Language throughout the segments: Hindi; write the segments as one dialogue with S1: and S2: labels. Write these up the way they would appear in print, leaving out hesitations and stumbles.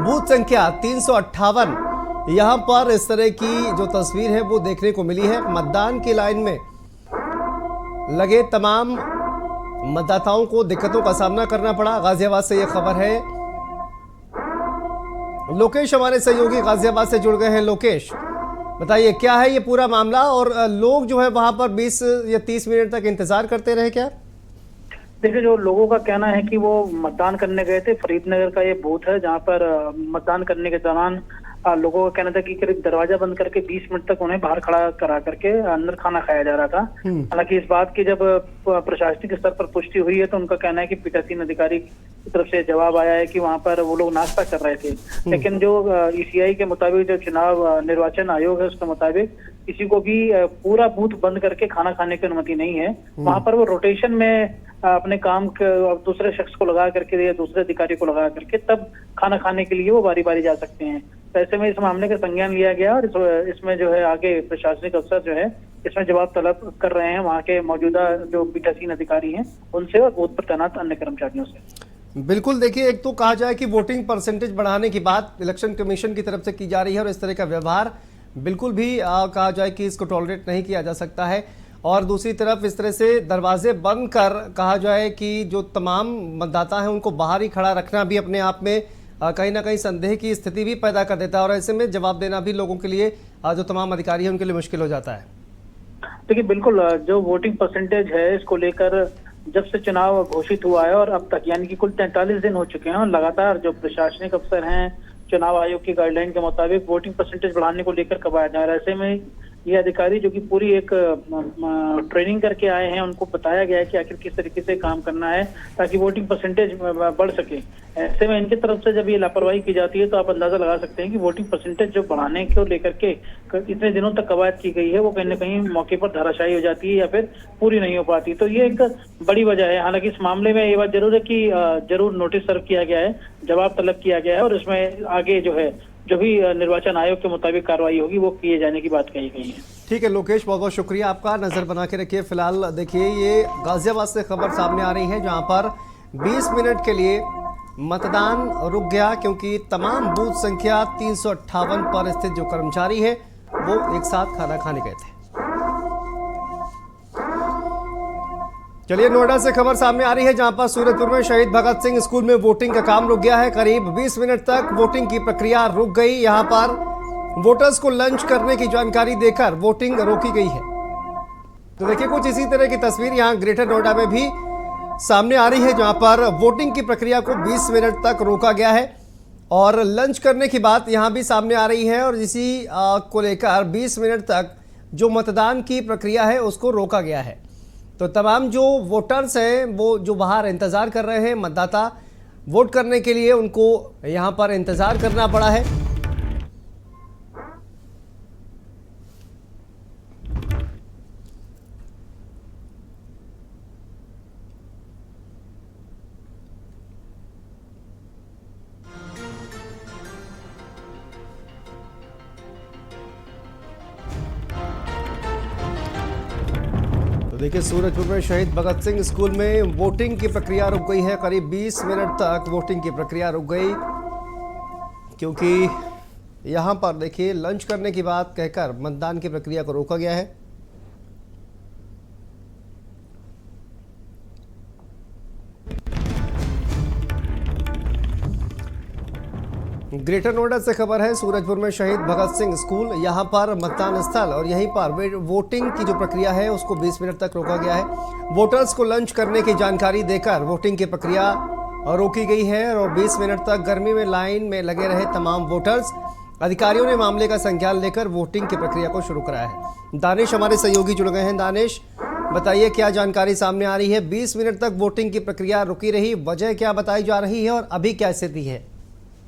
S1: बूथ संख्या 358 यहाँ पर इस तरह की जो तस्वीर है वो देखने को मिली है। मतदान की लाइन में लगे तमाम मतदाताओं को दिक्कतों का सामना करना पड़ा। गाजियाबाद से ये खबर है। लोकेश हमारे सहयोगी गाजियाबाद से जुड़ गए हैं। लोकेश, बताइए क्या है ये पूरा मामला, और लोग जो है वहां पर 20 या 30 मिनट तक इंतजार करते रहे क्या?
S2: देखिए, जो लोगों का कहना है कि वो मतदान करने गए थे। फरीदनगर का ये बूथ है जहां पर मतदान करने के दौरान लोगों का कहना था कि करीब दरवाजा बंद करके 20 मिनट तक उन्हें बाहर खड़ा करा करके अंदर खाना खाया जा रहा था। हालांकि इस बात की जब प्रशासनिक स्तर पर पुष्टि हुई है तो उनका कहना है कि पीठासीन अधिकारी की तरफ से जवाब आया है कि वहां पर वो लोग नाश्ता कर रहे थे। लेकिन जो ईसीआई के मुताबिक, जो चुनाव निर्वाचन आयोग है उसके मुताबिक किसी को भी पूरा बूथ बंद करके खाना खाने की अनुमति नहीं है। वहां पर वो रोटेशन में अपने काम दूसरे शख्स को लगा करके या दूसरे अधिकारी को लगा करके तब खाना खाने के लिए वो बारी बारी जा सकते हैं। तो ऐसे में इस मामले का संज्ञान लिया गया और इसमें जो है आगे प्रशासनिक अफसर जो है इसमें जवाब तलब कर रहे हैं वहाँ के मौजूदा जो पीठासीन अधिकारी हैं उनसे और बूथ पर तैनात अन्य कर्मचारियों से।
S1: बिल्कुल, देखिए, एक तो कहा जाए कि वोटिंग परसेंटेज बढ़ाने की बात इलेक्शन कमीशन की तरफ से की जा रही है और इस तरह का व्यवहार बिल्कुल भी कहा जाए कि इसको टॉलरेट नहीं किया जा सकता है। और दूसरी तरफ इस तरह से दरवाजे बंद कर कहा जाए कि जो तमाम मतदाता हैं उनको बाहर ही खड़ा रखना भी अपने आप में कहीं ना कहीं संदेह की स्थिति भी पैदा कर देता है, और ऐसे में जवाब देना भी लोगों के लिए, जो तमाम अधिकारी हैं उनके लिए मुश्किल हो जाता है।
S2: देखिए, बिल्कुल, जो वोटिंग परसेंटेज है इसको लेकर जब से चुनाव घोषित हुआ है और अब तक यानी कि कुल 43 दिन हो चुके हैं और लगातार जो प्रशासनिक अफसर हैं चुनाव आयोग की गाइडलाइन के मुताबिक वोटिंग परसेंटेज बढ़ाने को लेकर कवायद जा रहा है। ऐसे में ये अधिकारी जो कि पूरी एक ट्रेनिंग करके आए हैं उनको बताया गया है कि आखिर किस तरीके से काम करना है ताकि वोटिंग परसेंटेज बढ़ सके। ऐसे में इनकी तरफ से जब ये लापरवाही की जाती है तो आप अंदाजा लगा सकते हैं कि वोटिंग परसेंटेज जो बढ़ाने को लेकर के इतने दिनों तक कवायद की गई है वो कहीं न कहीं मौके पर धराशायी हो जाती है या फिर पूरी नहीं हो पाती। तो ये एक बड़ी वजह है। हालांकि इस मामले में ये बात जरूर है कि जरूर नोटिस सर्व किया गया है, जवाब तलब किया गया है और इसमें आगे जो है जो भी निर्वाचन आयोग के मुताबिक कार्रवाई होगी वो किए जाने की बात कही गई है।
S1: ठीक है लोकेश, बहुत बहुत शुक्रिया आपका। नजर बना के रखिए। फिलहाल देखिए, ये गाजियाबाद से खबर सामने आ रही है जहां पर 20 मिनट के लिए मतदान रुक गया क्योंकि तमाम बूथ संख्या 358 पर स्थित जो कर्मचारी है वो एक साथ खाना खाने गए थे। चलिए, नोएडा से खबर सामने आ रही है जहां पर सूरजपुर में शहीद भगत सिंह स्कूल में वोटिंग का काम रुक गया है। करीब 20 मिनट तक वोटिंग की प्रक्रिया रुक गई। यहां पर वोटर्स को लंच करने की जानकारी देकर वोटिंग रोकी गई है। तो देखिए, कुछ इसी तरह की तस्वीर यहां ग्रेटर नोएडा में भी सामने आ रही है जहां पर वोटिंग की प्रक्रिया को 20 मिनट तक रोका गया है और लंच करने की बात यहां भी सामने आ रही है और इसी को लेकर 20 मिनट तक जो मतदान की प्रक्रिया है उसको रोका गया है। तो तमाम जो वोटर्स हैं वो जो बाहर इंतज़ार कर रहे हैं मतदाता वोट करने के लिए, उनको यहाँ पर इंतज़ार करना पड़ा है। तो देखिए, सूरजपुर में शहीद भगत सिंह स्कूल में वोटिंग की प्रक्रिया रुक गई है। करीब 20 मिनट तक वोटिंग की प्रक्रिया रुक गई क्योंकि यहां पर देखिए लंच करने की बात कहकर मतदान की प्रक्रिया को रोका गया है। ग्रेटर नोएडा से खबर है। सूरजपुर में शहीद भगत सिंह स्कूल, यहां पर मतदान स्थल और यहीं पर वोटिंग की जो प्रक्रिया है उसको 20 मिनट तक रोका गया है। वोटर्स को लंच करने की जानकारी देकर वोटिंग की प्रक्रिया रोकी गई है और 20 मिनट तक गर्मी में लाइन में लगे रहे तमाम वोटर्स। अधिकारियों ने मामले का संज्ञान लेकर वोटिंग की प्रक्रिया को शुरू कराया है। दानिश हमारे सहयोगी जुड़ गए हैं। दानिश, बताइए क्या जानकारी सामने आ रही है? 20 मिनट तक वोटिंग की प्रक्रिया रुकी रही, वजह क्या बताई जा रही है और अभी क्या स्थिति है?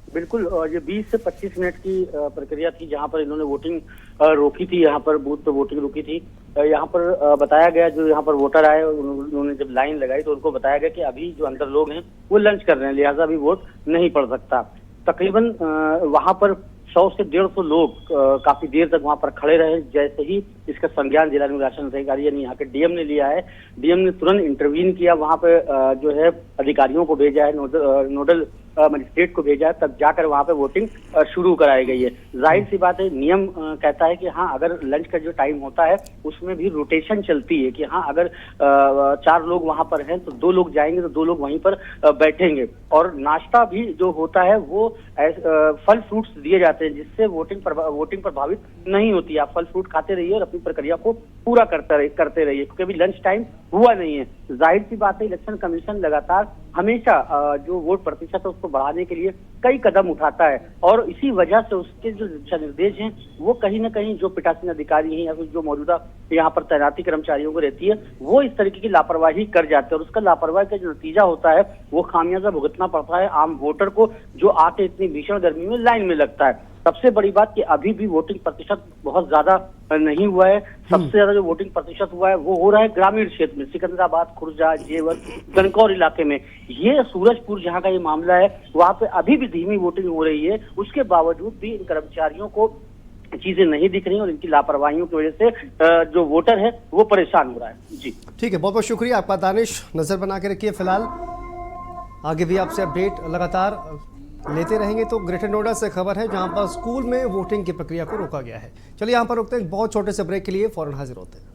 S3: बिल्कुल, ये 20 से 25 मिनट की प्रक्रिया थी जहां पर इन्होंने वोटिंग रोकी थी। यहाँ पर बूथ पर वोटिंग रुकी थी। यहाँ पर बताया गया, जो यहाँ पर वोटर आए उन्होंने जब लाइन लगाई तो उनको बताया गया कि अभी जो अंदर लोग हैं वो लंच कर रहे हैं, लिहाजा अभी वोट नहीं पड़ सकता। तकरीबन वहां पर 100 से 150 लोग काफी देर तक वहां पर खड़े रहे। जैसे ही इसका संज्ञान जिला निर्वाचन अधिकारी यानी यहाँ के डीएम ने लिया है, डीएम ने तुरंत इंटरवीन किया, वहां पे जो है अधिकारियों को भेजा है, नोडल मजिस्ट्रेट को भेजा है, तब जाकर वहां पे वोटिंग शुरू कराई गई है। जाहिर सी बात है, नियम कहता है कि हाँ, अगर लंच का जो टाइम होता है उसमें भी रोटेशन चलती है कि हाँ, अगर 4 लोग वहां पर हैं तो 2 लोग जाएंगे तो 2 लोग वहीं पर बैठेंगे। और नाश्ता भी जो होता है वो फल फ्रूट्स दिए जाते हैं, जिससे वोटिंग प्रभावित नहीं होती है। आप फल फ्रूट खाते रहिए और अपनी प्रक्रिया को पूरा करते रहिए, क्योंकि अभी लंच टाइम हुआ नहीं है। जाहिर सी बात है, इलेक्शन कमीशन लगातार हमेशा जो वोट प्रतिशत है उसको बढ़ाने के लिए कई कदम उठाता है, और इसी वजह से उसके जो दिशा निर्देश हैं वो कहीं ना कहीं जो पीठासीन अधिकारी हैं या फिर जो मौजूदा यहाँ पर तैनाती कर्मचारियों को रहती है वो इस तरीके की लापरवाही कर जाते हैं, और उसका लापरवाही का जो नतीजा होता है वो खामियाजा भुगतना पड़ता है आम वोटर को, जो आके इतनी भीषण गर्मी में लाइन में लगता है। सबसे बड़ी बात कि अभी भी वोटिंग प्रतिशत बहुत ज्यादा नहीं हुआ है। सबसे ज्यादा जो वोटिंग प्रतिशत हुआ है वो हो रहा है ग्रामीण क्षेत्र में, सिकंदराबाद, खुर्जा, जेवर, गणकौर इलाके में। ये सूरजपुर जहां का ये मामला है वहां पे अभी भी धीमी वोटिंग हो रही है, उसके बावजूद भी इन कर्मचारियों को चीजें नहीं दिख रही और इनकी लापरवाहियों की वजह से जो वोटर है वो परेशान हो रहा है। जी
S1: ठीक है, बहुत बहुत शुक्रिया आपका दानिश। नजर बना के रखिए, फिलहाल आगे भी आपसे अपडेट लगातार लेते रहेंगे। तो ग्रेटर नोएडा से खबर है जहां पर स्कूल में वोटिंग की प्रक्रिया को रोका गया है। चलिए यहां पर रुकते हैं, बहुत छोटे से ब्रेक के लिए फौरन हाजिर होते हैं।